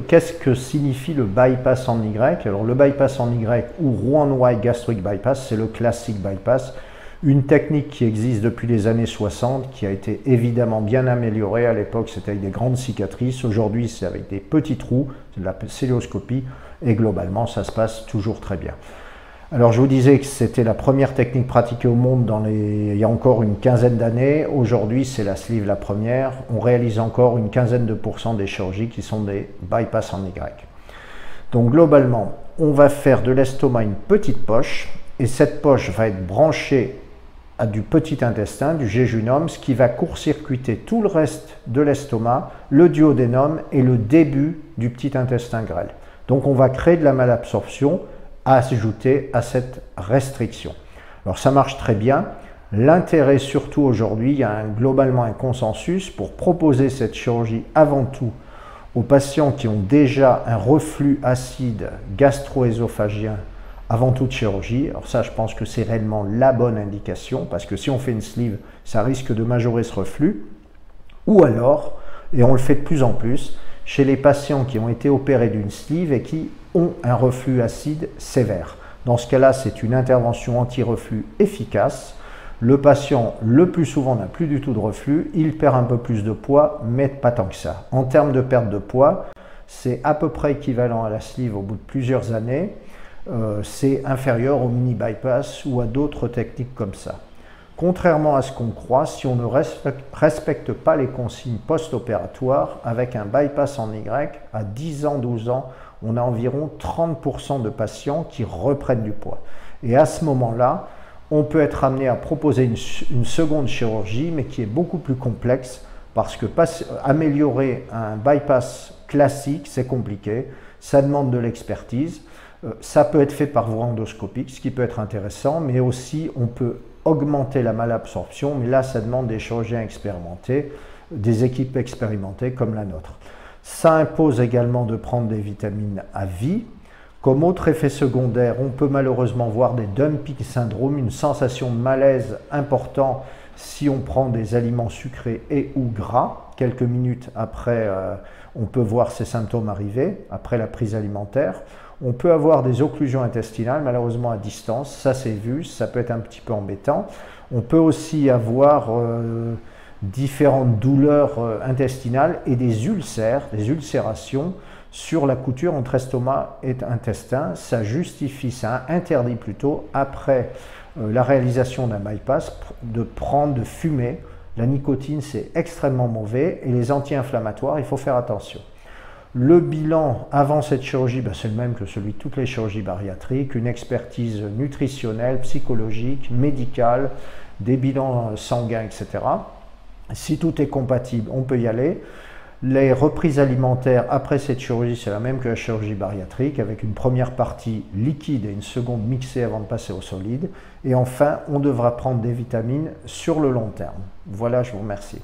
qu'est-ce que signifie le bypass en Y? Alors le bypass en Y ou Roux-en-Y gastric bypass, c'est le classique bypass, une technique qui existe depuis les années 60, qui a été évidemment bien améliorée. À l'époque, c'était avec des grandes cicatrices. Aujourd'hui, c'est avec des petits trous, c'est de la célioscopie, et globalement, ça se passe toujours très bien. Alors, je vous disais que c'était la première technique pratiquée au monde il y a encore une quinzaine d'années. Aujourd'hui, c'est la sleeve la première. On réalise encore une quinzaine de % des chirurgies qui sont des bypass en Y. Donc, globalement, on va faire de l'estomac une petite poche, et cette poche va être branchée à du petit intestin, du jéjunum, ce qui va court-circuiter tout le reste de l'estomac, le duodénum et le début du petit intestin grêle. Donc on va créer de la malabsorption à ajouter à cette restriction. Alors ça marche très bien. L'intérêt surtout aujourd'hui, il y a globalement un consensus pour proposer cette chirurgie avant tout aux patients qui ont déjà un reflux acide gastro-œsophagien avant toute chirurgie. Alors ça, je pense que c'est réellement la bonne indication, parce que si on fait une sleeve, ça risque de majorer ce reflux. Ou alors, et on le fait de plus en plus, chez les patients qui ont été opérés d'une sleeve et qui ont un reflux acide sévère. Dans ce cas-là, c'est une intervention anti-reflux efficace. Le patient, le plus souvent, n'a plus du tout de reflux, il perd un peu plus de poids, mais pas tant que ça. En termes de perte de poids, c'est à peu près équivalent à la sleeve au bout de plusieurs années. C'est inférieur au mini bypass ou à d'autres techniques comme ça. Contrairement à ce qu'on croit, si on ne respecte pas les consignes post-opératoires, avec un bypass en Y, à 10 ans, 12 ans, on a environ 30% de patients qui reprennent du poids. Et à ce moment-là, on peut être amené à proposer une seconde chirurgie, mais qui est beaucoup plus complexe, parce que améliorer un bypass classique, c'est compliqué, ça demande de l'expertise. Ça peut être fait par voie endoscopique, ce qui peut être intéressant, mais aussi on peut augmenter la malabsorption, mais là ça demande des chirurgiens expérimentés, des équipes expérimentées comme la nôtre. Ça impose également de prendre des vitamines à vie. Comme autre effet secondaire, on peut malheureusement voir des dumping syndrome, une sensation de malaise important si on prend des aliments sucrés et ou gras. Quelques minutes après, on peut voir ces symptômes arriver, après la prise alimentaire. On peut avoir des occlusions intestinales, malheureusement à distance, ça c'est vu, ça peut être un petit peu embêtant. On peut aussi avoir différentes douleurs intestinales et des ulcérations sur la couture entre estomac et intestin. Ça justifie, ça interdit plutôt, après la réalisation d'un bypass, de fumer. La nicotine, c'est extrêmement mauvais, et les anti-inflammatoires, il faut faire attention. Le bilan avant cette chirurgie, c'est le même que celui de toutes les chirurgies bariatriques, une expertise nutritionnelle, psychologique, médicale, des bilans sanguins, etc. Si tout est compatible, on peut y aller. Les reprises alimentaires après cette chirurgie, c'est la même que la chirurgie bariatrique, avec une première partie liquide et une seconde mixée avant de passer au solide. Et enfin, on devra prendre des vitamines sur le long terme. Voilà, je vous remercie.